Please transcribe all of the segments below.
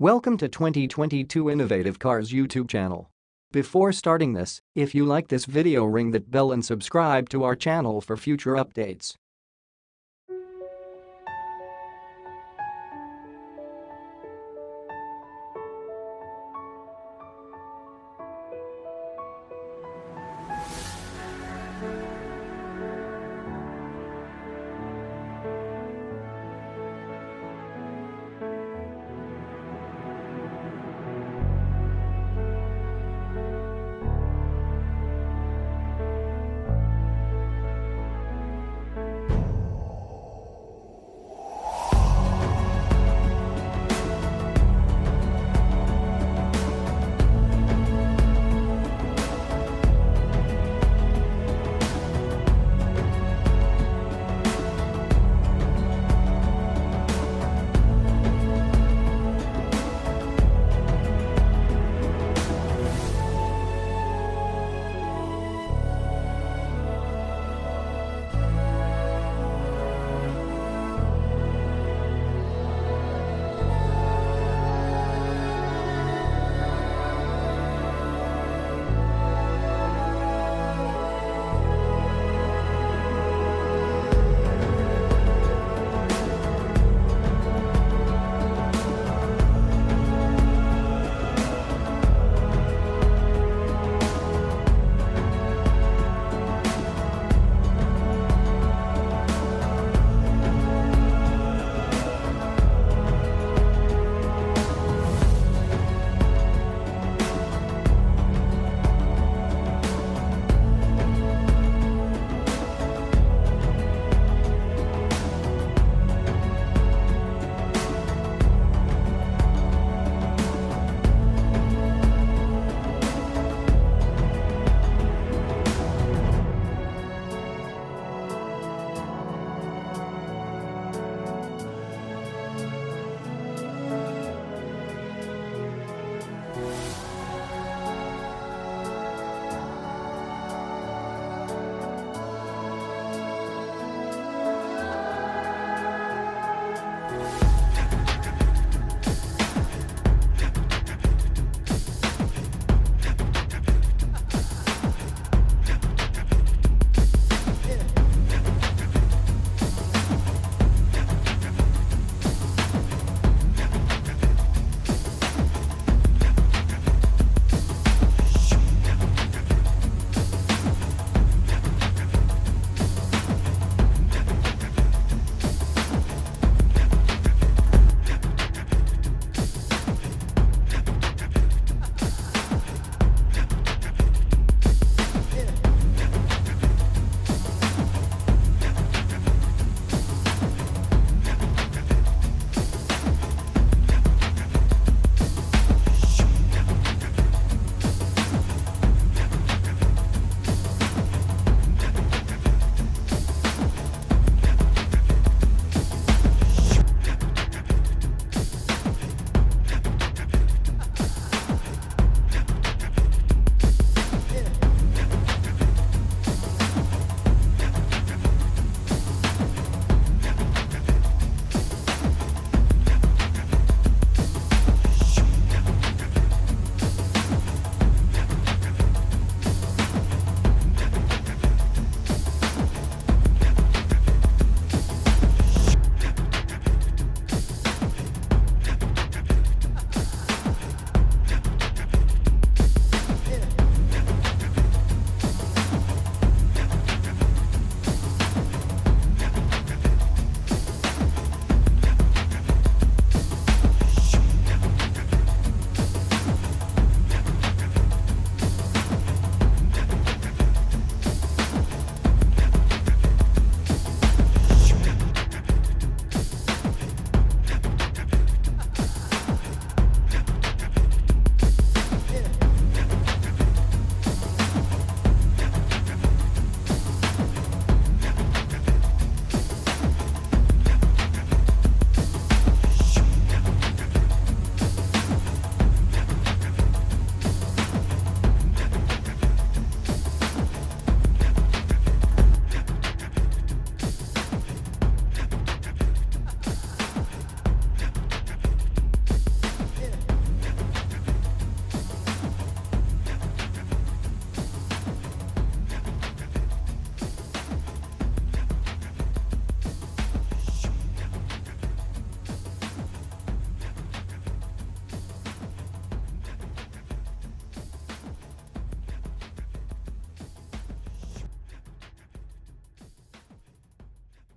Welcome to 2022 Innovative Cars YouTube channel. Before starting this, if you like this video, ring that bell and subscribe to our channel for future updates.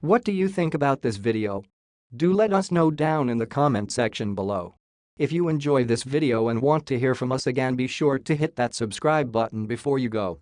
What do you think about this video? Do let us know down in the comment section below. If you enjoy this video and want to hear from us again, be sure to hit that subscribe button before you go.